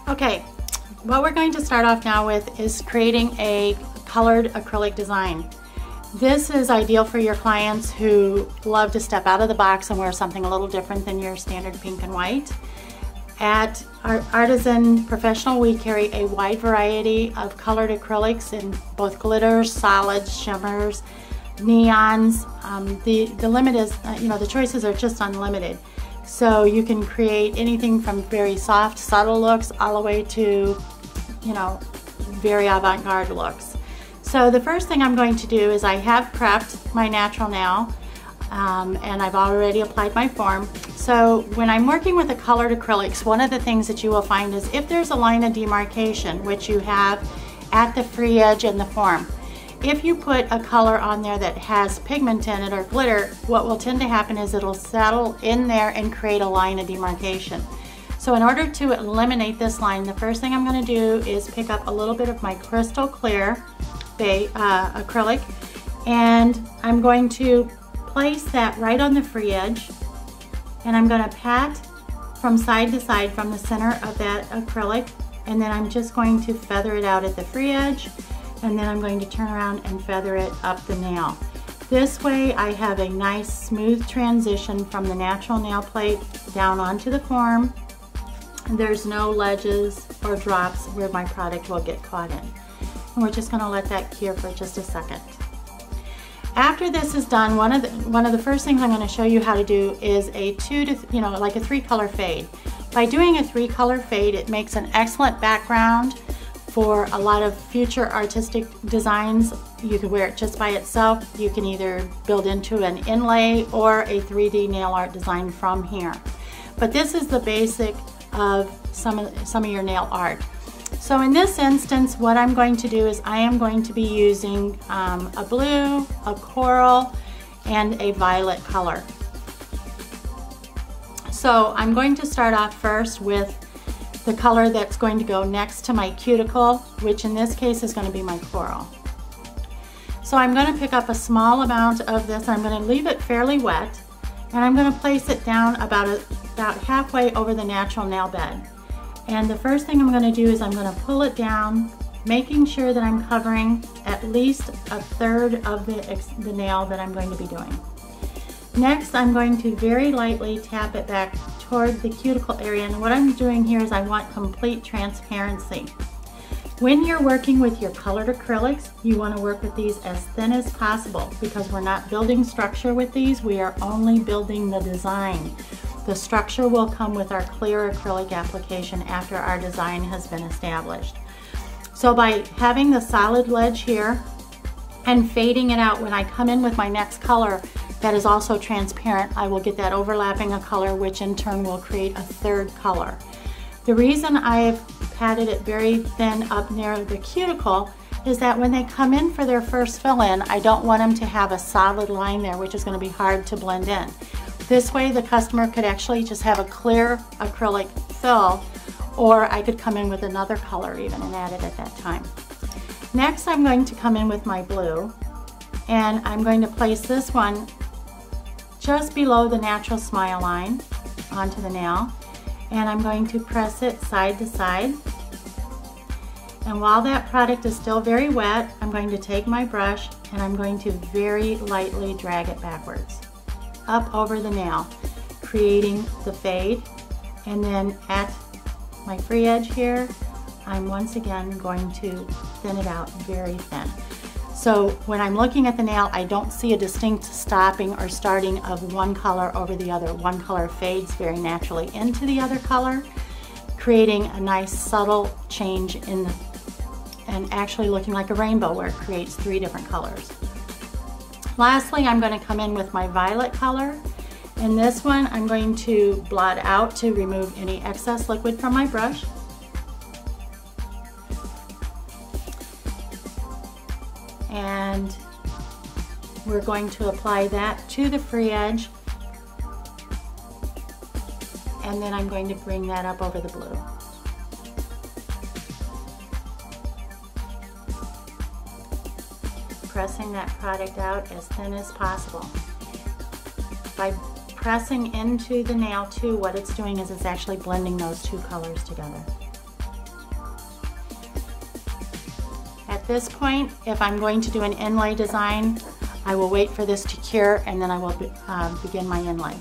Okay, what we're going to start off now with is creating a colored acrylic design. This is ideal for your clients who love to step out of the box and wear something a little different than your standard pink and white. At our Artisan Professional, we carry a wide variety of colored acrylics in both glitters, solids, shimmers, neons. The limit is, the choices are just unlimited. So you can create anything from very soft, subtle looks all the way to, very avant-garde looks. So the first thing I'm going to do is I have prepped my natural nail and I've already applied my form. So when I'm working with the colored acrylics, one of the things that you will find is if there's a line of demarcation, which you have at the free edge in the form, if you put a color on there that has pigment in it or glitter, what will tend to happen is it'll settle in there and create a line of demarcation. So in order to eliminate this line, the first thing I'm going to do is pick up a little bit of my crystal clear acrylic, and I'm going to place that right on the free edge, and I'm going to pat from side to side from the center of that acrylic, and then I'm just going to feather it out at the free edge, and then I'm going to turn around and feather it up the nail. This way I have a nice smooth transition from the natural nail plate down onto the form. There's no ledges or drops where my product will get caught in. And we're just going to let that cure for just a second. After this is done, one of the first things I'm going to show you how to do is a like a 3-color fade. By doing a 3-color fade, it makes an excellent background for a lot of future artistic designs. You could wear it just by itself. You can either build into an inlay or a 3D nail art design from here. But this is the basic of some of your nail art. So in this instance, what I'm going to do is I am going to be using a blue, a coral, and a violet color. So I'm going to start off first with the color that's going to go next to my cuticle, which in this case is going to be my coral. So I'm going to pick up a small amount of this, and I'm going to leave it fairly wet, and I'm going to place it down about halfway over the natural nail bed. And the first thing I'm going to do is I'm going to pull it down, making sure that I'm covering at least a third of the nail that I'm going to be doing. Next, I'm going to very lightly tap it back toward the cuticle area, and what I'm doing here is I want complete transparency. When you're working with your colored acrylics, you want to work with these as thin as possible because we're not building structure with these, we are only building the design. The structure will come with our clear acrylic application after our design has been established. So by having the solid ledge here and fading it out when I come in with my next color that is also transparent, I will get that overlapping of color, which in turn will create a third color. The reason I've patted it very thin up near the cuticle is that when they come in for their first fill-in, I don't want them to have a solid line there, which is going to be hard to blend in. This way the customer could actually just have a clear acrylic fill, or I could come in with another color even and add it at that time. Next, I'm going to come in with my blue, and I'm going to place this one just below the natural smile line onto the nail, and I'm going to press it side to side. And while that product is still very wet, I'm going to take my brush and I'm going to very lightly drag it backwards up over the nail, creating the fade. And then at my free edge here, I'm once again going to thin it out very thin. So when I'm looking at the nail, I don't see a distinct stopping or starting of one color over the other. One color fades very naturally into the other color, creating a nice subtle change and actually looking like a rainbow where it creates 3 different colors. Lastly, I'm going to come in with my violet color. In this one, I'm going to blot out to remove any excess liquid from my brush. And we're going to apply that to the free edge. And then I'm going to bring that up over the blue. Pressing that product out as thin as possible. By pressing into the nail too, what it's doing is it's actually blending those 2 colors together. this point, if I'm going to do an inlay design, I will wait for this to cure and then I will begin my inlay.